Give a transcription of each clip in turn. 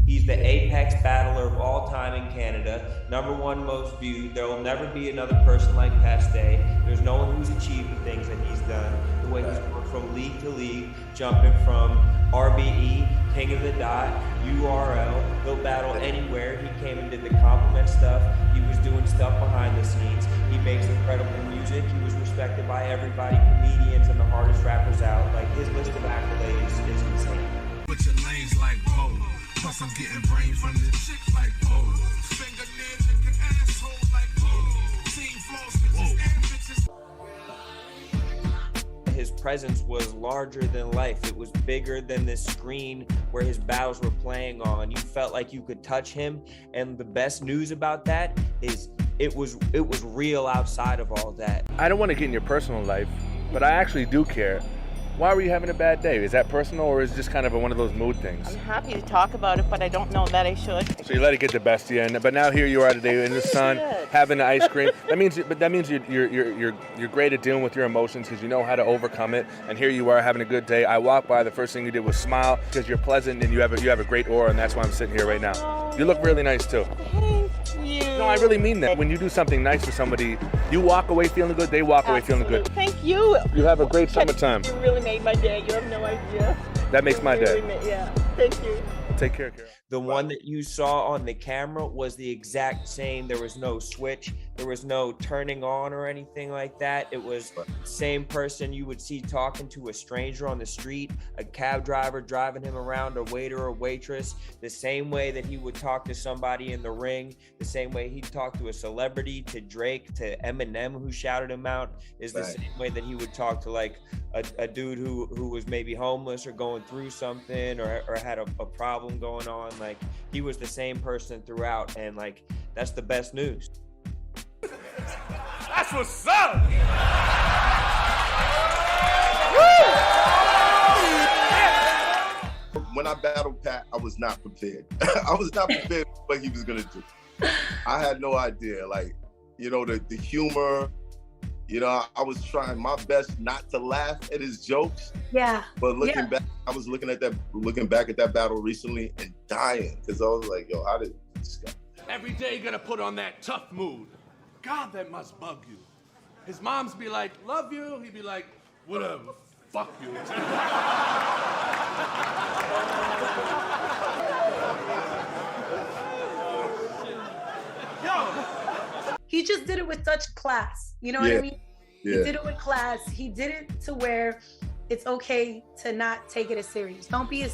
He's the apex battler of all time in Canada, #1 most viewed. There will never be another person like Pat Stay. There's no one who's achieved the things that he's done, the way he's gone from league to league, jumping from RBE, King of the Dot, URL. He'll battle anywhere. He came and did the compliment stuff. He was doing stuff behind the scenes. He makes incredible music. He was respected by everybody, comedians and the hardest rappers out. Like, his list of accolades is insane. Put your lanes like whoa. Plus I'm getting brains from this chick like whoa. Fingernails in your asshole like whoa. Team floss bitches and bitches. His presence was larger than life. It was bigger than this screen where his battles were playing on. You felt like you could touch him. And the best news about that is it was real outside of all that. I don't want to get in your personal life, but I actually do care. Why were you having a bad day? Is that personal, or is it just kind of one of those mood things? I'm happy to talk about it, but I don't know that I should. So you let it get the best of you, but now here you are today in the sun, having the ice cream. That means you're great at dealing with your emotions because you know how to overcome it. And here you are having a good day. I walked by, the first thing you did was smile because you're pleasant and you have a great aura, and that's why I'm sitting here right now. You look really nice too. Thank you. No, I really mean that. When you do something nice for somebody, you walk away feeling good, they walk away feeling good. Thank you. You have a great summertime. You really made my day. You have no idea. That makes my day. Yeah. Thank you. Take care, Carol. The one that you saw on the camera was the exact same. There was no switch. There was no turning on or anything like that. It was the same person you would see talking to a stranger on the street, a cab driver driving him around, a waiter or waitress, the same way that he would talk to somebody in the ring, the same way he'd talk to a celebrity, to Drake, to Eminem, who shouted him out, is the same way that he would talk to like a dude who was maybe homeless or going through something or had a problem going on. Like, he was the same person throughout, and like, that's the best news. That's what's up! When I battled Pat, I was not prepared. I was not prepared for what he was gonna do. I had no idea. Like, you know, the humor, you know, I was trying my best not to laugh at his jokes. Yeah. But looking back, I was looking back at that battle recently and dying, because I was like, yo, how did this guy? Every day you gotta put on that tough mood. God, that must bug you. His moms be like, love you. He'd be like, whatever, fuck you. He just did it with such class. You know what I mean? Yeah. He did it with class. He did it to where it's okay to not take it as serious. Don't be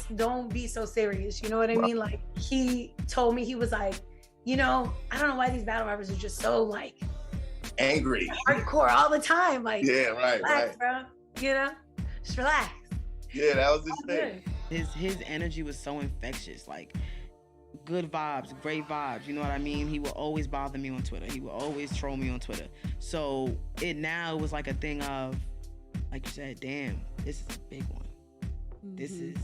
so serious. You know what I mean? Like, he told me, he was like, you know, I don't know why these battle rappers are just so like angry, hardcore all the time. Like, relax, right, bro. You know, just relax. Yeah, that was his thing. His energy was so infectious. Like, good vibes, great vibes. You know what I mean? He would always bother me on Twitter. He would always troll me on Twitter. So it now was like a thing of, like you said, damn, this is a big one. Mm-hmm.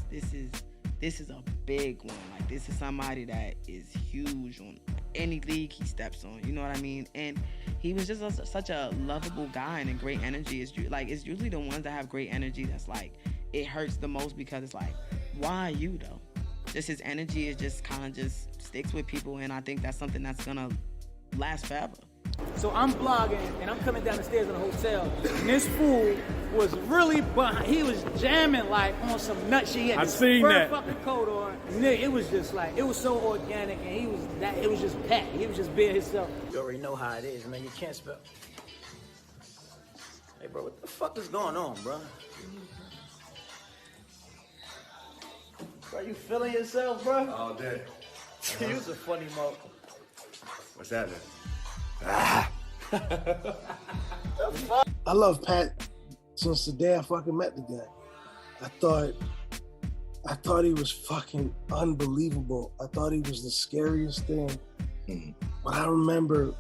This is a big one. Like, this is somebody that is huge on any league he steps on. You know what I mean? And he was just such a lovable guy and a great energy. It's usually the ones that have great energy that's like, it hurts the most, because it's like, why you though? Just his energy is just kind of just sticks with people, and I think that's something that's gonna last forever. So I'm vlogging and I'm coming down the stairs in the hotel, and this fool was really behind. He was jamming like on some nut shit. He had this fucking coat on. Nigga, it was just like, it was so organic, and it was just Pat. He was just being himself. You already know how it is, man. You can't spell. Hey, bro, what the fuck is going on, bro? Bro, you feeling yourself, bro? All day. You was a funny mo. What's happening? I love Pat since the day I fucking met the guy. I thought he was fucking unbelievable. I thought he was the scariest thing. Mm-hmm. But I remember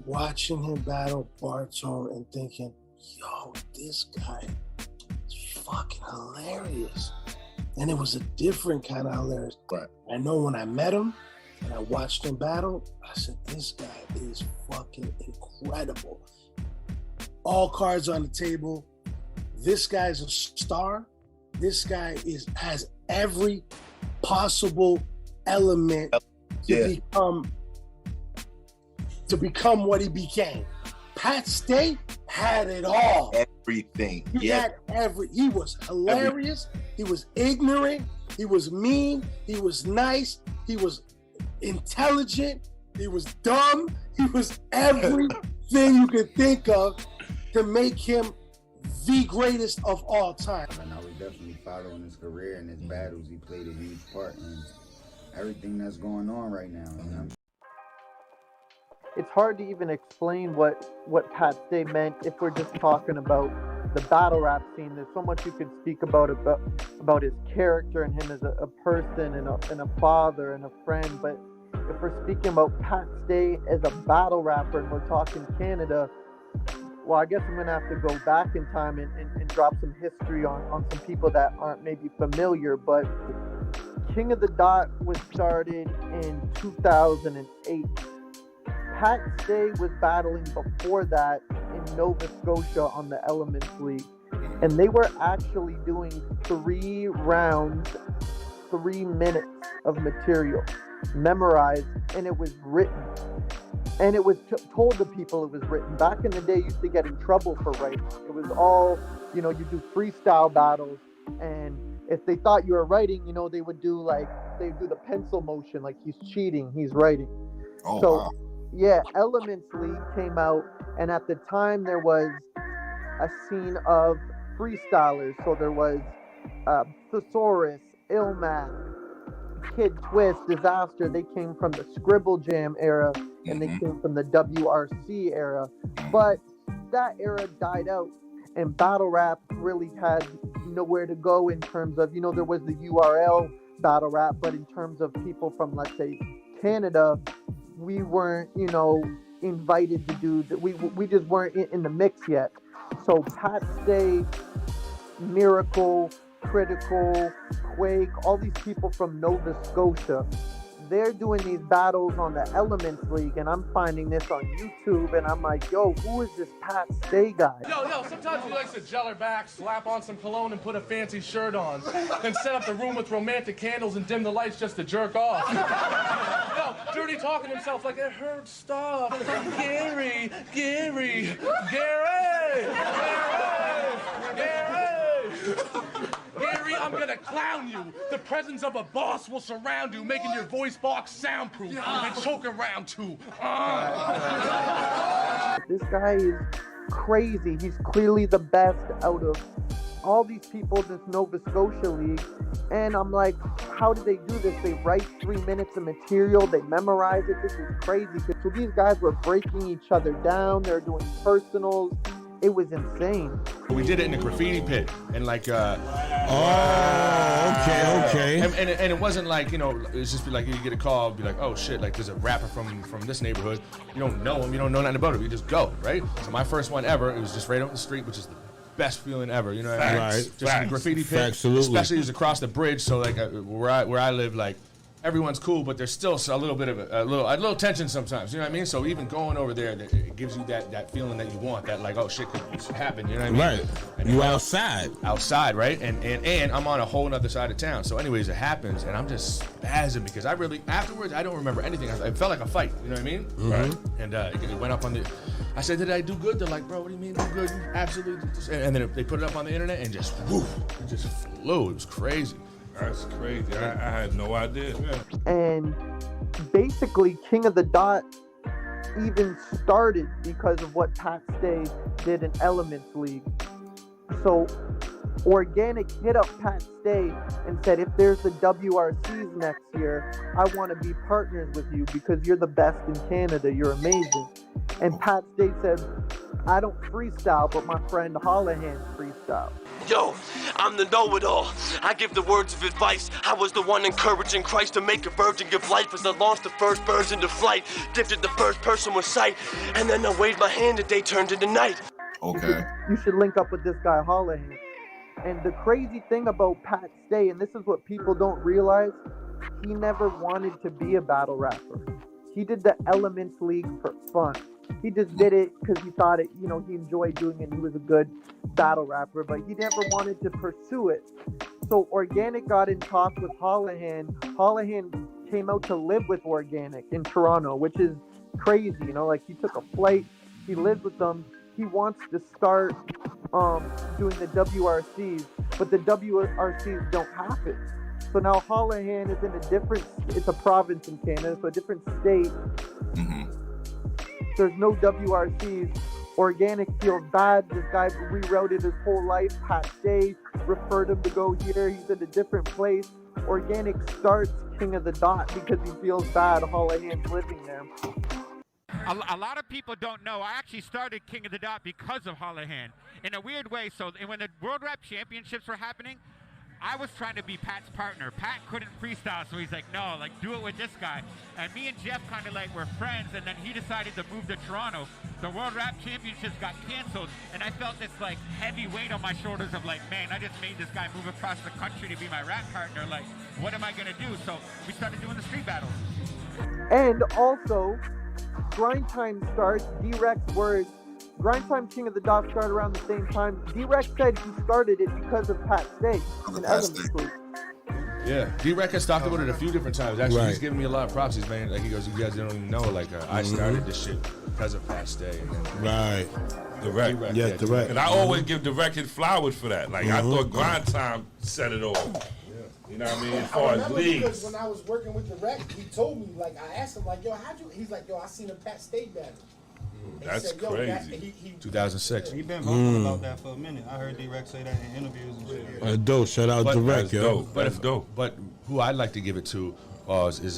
watching him battle Bartone and thinking, yo, this guy is fucking hilarious. And it was a different kind of hilarious. Right. I know when I met him and I watched him battle, I said, this guy is fucking incredible. All cards on the table. This guy's a star. This guy has every possible element Yeah. to become what he became. Pat Stay had it all. Everything. He had he was hilarious, he was ignorant, he was mean, he was nice, he was intelligent, he was dumb, he was everything you could think of to make him the greatest of all time. And I was definitely following his career and his battles. He played a huge part in everything that's going on right now. You know? It's hard to even explain what Pat Stay meant if we're just talking about the battle rap scene. There's so much you could speak about his character and him as a person and a father and a friend. But if we're speaking about Pat Stay as a battle rapper and we're talking Canada, well, I guess I'm going to have to go back in time and drop some history on some people that aren't maybe familiar. But King of the Dot was started in 2008. Pat Stay was battling before that in Nova Scotia on the Elements League. And they were actually doing 3 rounds, 3 minutes of material memorized, and it was written. And it was told to people it was written. Back in the day, you used to get in trouble for writing. It was all, you do freestyle battles. And if they thought you were writing, they would do the pencil motion, like he's cheating, he's writing. Oh, so, wow. Yeah, Elements League came out, and at the time there was a scene of freestylers. So there was Thesaurus, Illmac, Kid Twist, Disaster. They came from the Scribble Jam era, and they came from the WRC era. But that era died out, and battle rap really had nowhere to go in terms of, there was the URL battle rap, but in terms of people from, let's say, Canada, we weren't, invited to do that. We just weren't in the mix yet. So Pat Stay, Miracle, Critical, Quake, all these people from Nova Scotia, they're doing these battles on the Elements League, and I'm finding this on YouTube, and I'm like, yo, who is this Pat Stay guy? Yo, sometimes he likes to gel her back, slap on some cologne, and put a fancy shirt on, then set up the room with romantic candles and dim the lights just to jerk off. Yo, dirty talking himself like it hurts stuff. Gary. Gary, I'm gonna clown you. The presence of a boss will surround you, making your voice box soundproof and choke around too. This guy is crazy. He's clearly the best out of all these people in this Nova Scotia league. And I'm like, how do they do this? They write 3 minutes of material, they memorize it. This is crazy. So these guys were breaking each other down. They're doing personals. It was insane. We did it in a graffiti pit, and okay. And it wasn't like, it's just like you get a call, be like, oh shit, like there's a rapper from this neighborhood. You don't know him, you don't know nothing about him. You just go, right? So my first one ever, it was just right up the street, which is the best feeling ever. You know what I mean? Right. Just in a graffiti pit, Absolutely. especially it was across the bridge. So like where I live, like everyone's cool, but there's still a little bit of a little tension sometimes. You know what I mean? So even going over there, it gives you that feeling that you want. That like, oh shit could happen. You know what I mean? Right. And You outside, right? And I'm on a whole other side of town. So anyways, it happens, and I'm just spazzing because afterwards I don't remember anything. It felt like a fight. You know what I mean? Mm-hmm. Right. And it went up on the. I said, did I do good? They're like, bro, what do you mean do good? You absolutely did this. And then they put it up on the internet and just woof, it just flew. It was crazy. That's crazy. I had no idea. And basically, King of the Dot even started because of what Pat Stay did in Elements League. So Organik hit up Pat Stay and said, if there's the WRCs next year, I want to be partners with you because you're the best in Canada. You're amazing. And Pat Stay said, I don't freestyle, but my friend Hollohan freestyle. Yo, I'm the know-it-all. I give the words of advice. I was the one encouraging Christ to make a virgin give life as I launched the first birds into flight. Gifted the first person with sight. And then I waved my hand and day turned into night. Okay. You should link up with this guy, Hollohan. And the crazy thing about Pat Stay, and this is what people don't realize, he never wanted to be a battle rapper. He did the Elements League for fun. He just did it because he thought it, he enjoyed doing it. He was a good battle rapper, but he never wanted to pursue it. So Organik got in talks with Hollohan. Hollohan came out to live with Organik in Toronto, which is crazy. You know, like he took a flight, he lived with them. He wants to start doing the WRCs, but the WRCs don't happen. So now Hollohan is in it's a province in Canada, so a different state. There's no WRCs. Organik feels bad. This guy rerouted his whole life. Pat Stay referred him to go here. He's in a different place. Organik starts King of the Dot because he feels bad Hollohan's living there. A lot of people don't know. I actually started King of the Dot because of Hollohan in a weird way. So when the World Rap Championships were happening, I was trying to be Pat's partner. Pat couldn't freestyle, so he's like, no, like do it with this guy. And me and Jeff kind of like were friends, and then he decided to move to Toronto. The World Rap Championships got canceled, and I felt this like heavy weight on my shoulders of like, man, I just made this guy move across the country to be my rap partner. Like, what am I gonna do? So we started doing the street battles. And also, Grind Time starts, D-Rex's words, Grind Time King of the Dot started around the same time. D-Rex said he started it because of Pat Stay and Elements League. Yeah, D-Rex has talked about it a few different times. Actually, he's giving me a lot of props. He's man, like he goes, you guys don't even know. Like I started this shit because of Pat Stay. And then, Direct. Yeah, Direct. And I always give Direct his flowers for that. Like I thought Grind Time set it off. You know what I mean? As far as leagues. When I was working with Direct, he told me, like, I asked him, like, yo, how'd you? He's like, yo, I seen a Pat Stay battle. That's said, crazy. 2006. He been vocal about that for a minute. I heard D-Rex say that in interviews and shit. Dope. Shout out Direct, yo. That's dope. But who I'd like to give it to is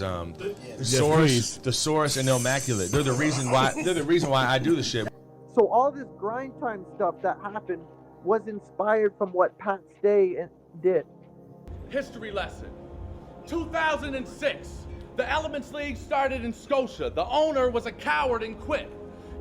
the Source and the Immaculate. They're the reason why. They're the reason why I do the shit. So all this Grind Time stuff that happened was inspired from what Pat Stay did. History lesson. 2006. The Elements League started in Scotia. The owner was a coward and quit.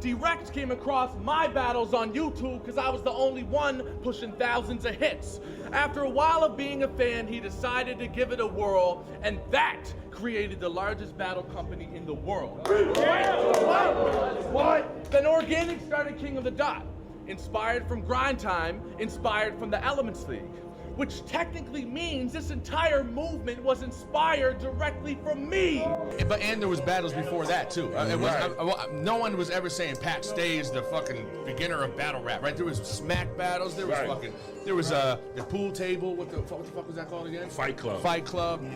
Direct came across my battles on YouTube because I was the only one pushing thousands of hits. After a while of being a fan, he decided to give it a whirl, and that created the largest battle company in the world. What? Then Organik started King of the Dot, inspired from Grind Time, inspired from the Elements League, which technically means this entire movement was inspired directly from me. And there was battles before that too. No one was ever saying Pat Stay is the fucking beginner of battle rap, right? There was smack battles. There was the pool table. What the fuck was that called again? Fight Club.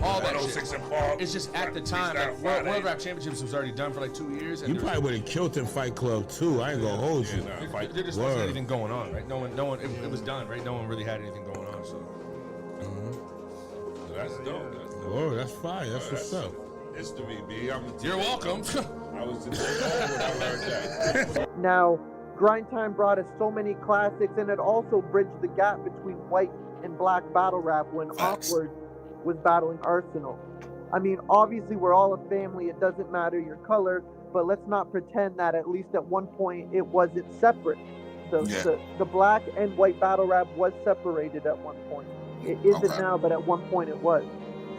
All that 106 shit. and Park. It's just at the time, like, World Rap Championships was already done for like 2 years. And you probably would have killed in Fight Club too. I ain't gonna hold you. There just wasn't anything going on, right? No one. It was done, right? No one really had anything going on, so. That's dope. Oh, that's fire. That's what's up. History, B. You're welcome. I was in when I learned that. Now, Grind Time brought us so many classics, and it also bridged the gap between white and black battle rap when Awkward was battling Arsenal. I mean, obviously, we're all a family. It doesn't matter your color, but let's not pretend that at least at one point it wasn't separate. The black and white battle rap was separated at one point. It isn't now, but at one point it was.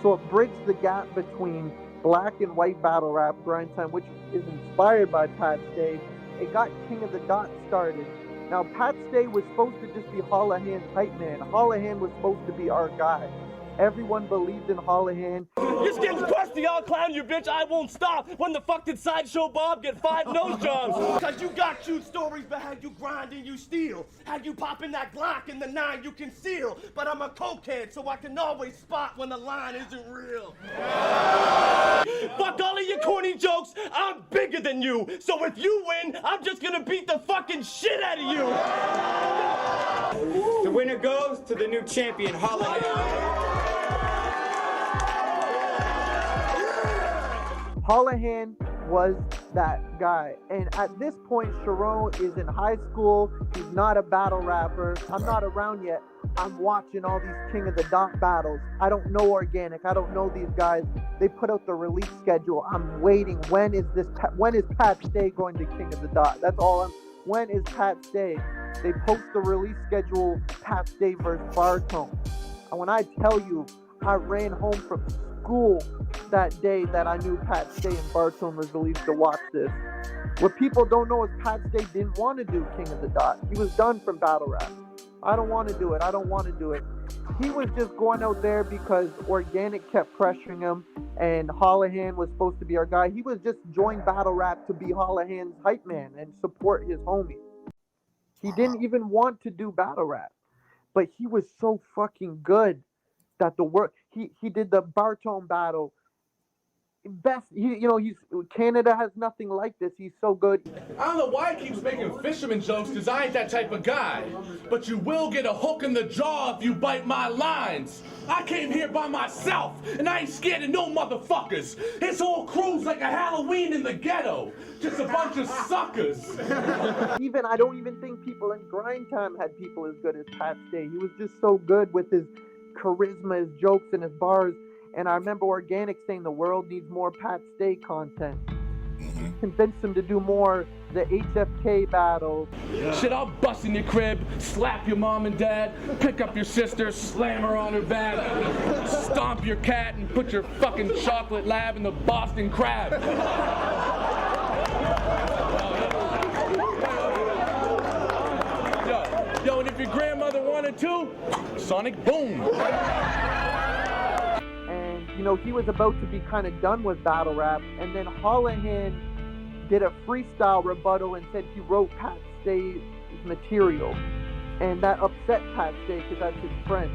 So it bridged the gap between black and white battle rap, Grind Time, which is inspired by Pat Stay. It got King of the Dot started. Now, Pat Stay was supposed to just be Hollohan's hype man. Hollohan was supposed to be our guy. Everyone believed in Hollohan. Your skin's crusty, I'll clown you, bitch. I won't stop when the fucking Sideshow Bob get 5 nose jobs. Cause you got cute stories, but how you grind and you steal. How you popping that Glock in the 9 you conceal. But I'm a cokehead, so I can always spot when the line isn't real. Fuck all of your corny jokes, I'm bigger than you. So if you win, I'm just gonna beat the fucking shit out of you. The winner goes to the new champion, Hollohan. Hollohan was that guy. And at this point, Charron is in high school. He's not a battle rapper. I'm not around yet. I'm watching all these King of the Dot battles. I don't know Organik. I don't know these guys. They put out the release schedule. I'm waiting. When is Pat Stay going to King of the Dot? That's all when is Pat Stay? They post the release schedule, Pat Stay versus Bartone. And when I tell you, I ran home from school that day that I knew Pat Stay and Bartone was released to watch this. What people don't know is Pat Stay didn't want to do King of the Dot. He was done from battle rap. I don't want to do it. I don't want to do it. he was just going out there because Organik kept pressuring him, and Hollohan was supposed to be our guy. He was just joined battle rap to be Hollohan's hype man and support his homie. He didn't even want to do battle rap, but he was so fucking good that the work he did the baritone battle. Best, he's Canada has nothing like this. He's so good. I don't know why he keeps making fisherman jokes, because I ain't that type of guy. But you will get a hook in the jaw if you bite my lines. I came here by myself, and I ain't scared of no motherfuckers. His whole crew's like a Halloween in the ghetto. Just a bunch of suckers. I don't even think people in grind time had people as good as Pat Stay. He was just so good with his charisma, his jokes, and his bars. And I remember Organik saying the world needs more Pat Stay content. Convinced him to do more the HFK battle. Shit, I'll bust in your crib, slap your mom and dad, pick up your sister, slam her on her back, stomp your cat, and put your fucking chocolate lab in the Boston Crab. Yo, and if your grandmother wanted to, sonic boom. He was about to be kind of done with battle rap, and then Hollohan did a freestyle rebuttal and said he wrote Pat Stay's material, and that upset Pat Stay because that's his friend.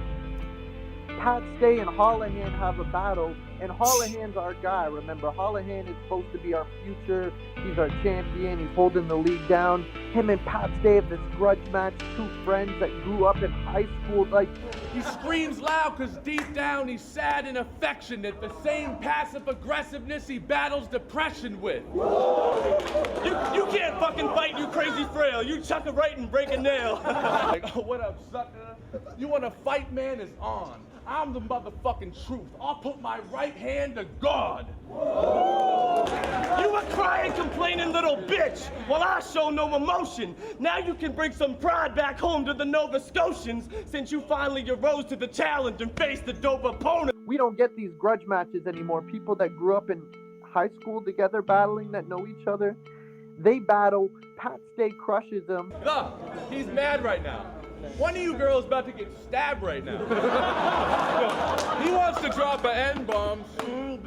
Pat Stay and Hollohan have a battle, and Hollohan's our guy. Remember, Hollohan is supposed to be our future. He's our champion. He's holding the league down. Him and Pat Stay have this grudge match. Two friends that grew up in high school. He screams loud because deep down he's sad and affectionate. The same passive aggressiveness he battles depression with. You can't fucking fight, you crazy frail. You chuck a right and break a nail. Like, oh, what up, sucker? You want to fight, man? Is on. I'm the motherfucking truth. I'll put my right hand to God. You a crying, complaining little bitch. Well, I show no emotion. Now you can bring some pride back home to the Nova Scotians since you finally arose to the challenge and faced the dope opponent. We don't get these grudge matches anymore. People that grew up in high school together battling, that know each other, they battle. Pat Stay crushes them. Look, he's mad right now. One of you girls about to get stabbed right now. He wants to drop an N-bomb. You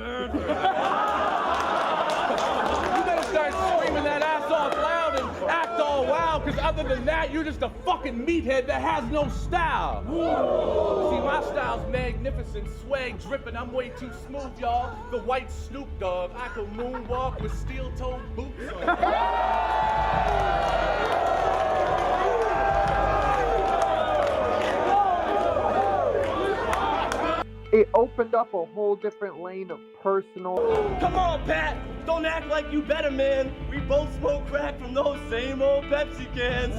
better start screaming that ass off loud and act all wild, because other than that, you're just a fucking meathead that has no style. See, my style's magnificent, swag dripping. I'm way too smooth, y'all. The white Snoop Dogg. I can moonwalk with steel-toed boots on. It opened up a whole different lane of personal. Come on, Pat. Don't act like you better, man. We both smoke crack from those same old Pepsi cans.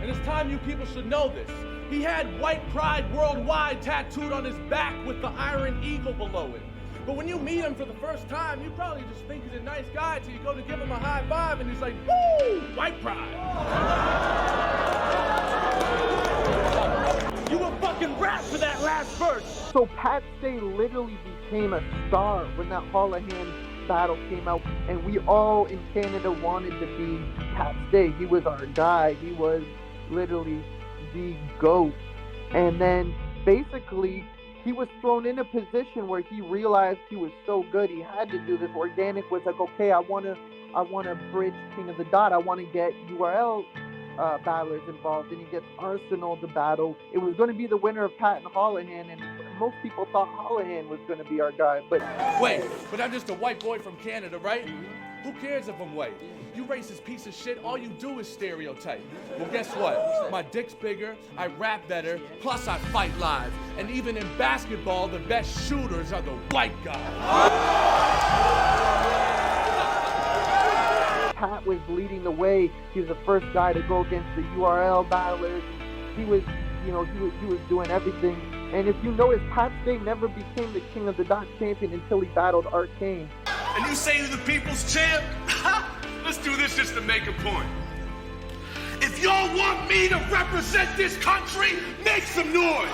And it's time you people should know this. He had white pride worldwide tattooed on his back with the Iron Eagle below it. But when you meet him for the first time, you probably just think he's a nice guy till you go to give him a high five and he's like, woo, white pride. You were fucking rap for that last verse. So Pat Stay literally became a star when that Hollohan battle came out, and we all in Canada wanted to be Pat Stay. He was our guy. He was literally the GOAT. And then basically he was thrown in a position where he realized he was so good he had to do this. Organik was like, okay, I want to bridge King of the Dot. I want to get URL battlers involved, and he gets Arsenal to battle. It was going to be the winner of Pat and Hollohan, and most people thought Hollohan was going to be our guy. But wait, but I'm just a white boy from Canada, right? Who cares if I'm white? You racist piece of shit, all you do is stereotype. Well, guess what? My dick's bigger, I rap better, plus I fight live. And even in basketball, the best shooters are the white guys. Pat was leading the way. He was the first guy to go against the URL battlers. He was doing everything. And if you notice, Pat Stay never became the King of the Dot champion until he battled Arcane. And you say you're the people's champ? Let's do this just to make a point. If y'all want me to represent this country, make some noise.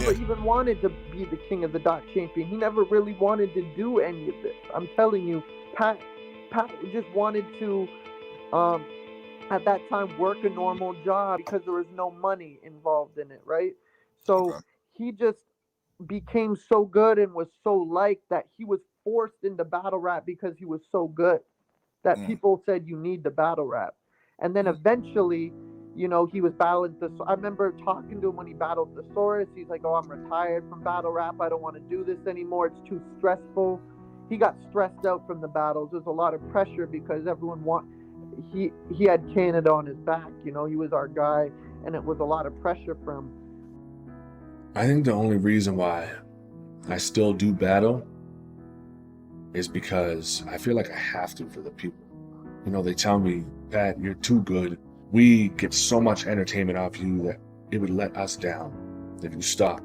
never even wanted to be the King of the Dot champion. He never really wanted to do any of this. I'm telling you, Pat just wanted to, at that time, work a normal job because there was no money involved in it, right? So he just became so good and was so liked that he was forced into battle rap because he was so good that people said you need the battle rap. And then eventually, you know, he was battling I remember talking to him when he battled Thesaurus. He's like, oh, I'm retired from battle rap. I don't want to do this anymore. It's too stressful. He got stressed out from the battles. There's a lot of pressure because everyone he had Canada on his back. You know, he was our guy, and it was a lot of pressure for him. I think the only reason why I still do battle is because I feel like I have to for the people. You know, they tell me, Pat, you're too good. We get so much entertainment off you that it would let us down if you stop.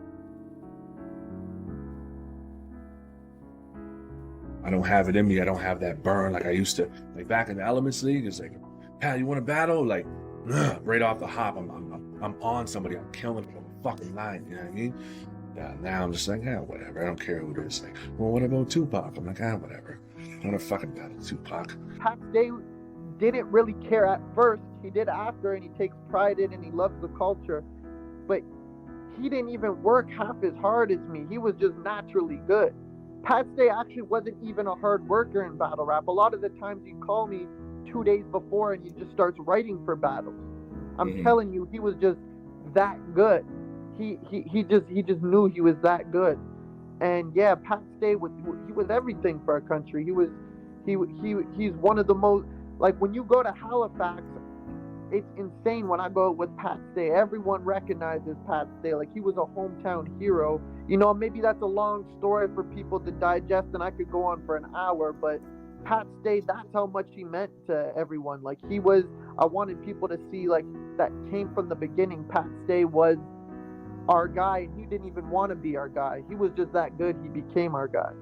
I don't have it in me. I don't have that burn like I used to. Like back in the Elements League, it's like, Pat, you want to battle? Like, right off the hop, I'm on somebody. I'm killing them on the fucking line. You know what I mean? Yeah, now I'm just like, whatever. I don't care who it is. Like, well, what about Tupac? I'm like, whatever. I want to fucking battle Tupac. Pat Stay didn't really care at first. He did after, and he takes pride in it, and he loves the culture. But he didn't even work half as hard as me. He was just naturally good. Pat Stay actually wasn't even a hard worker in battle rap. A lot of the times he'd call me 2 days before and he just starts writing for battles. I'm telling you, he was just that good. He just knew he was that good. And yeah, Pat Stay he was everything for our country. He's one of the most, like, when you go to Halifax, it's insane when I go with Pat Stay. Everyone recognizes Pat Stay. Like, he was a hometown hero. You know, maybe that's a long story for people to digest, and I could go on for an hour, but Pat Stay, that's how much he meant to everyone. Like, I wanted people to see, like, that came from the beginning. Pat Stay was our guy, and he didn't even want to be our guy. He was just that good. He became our guy.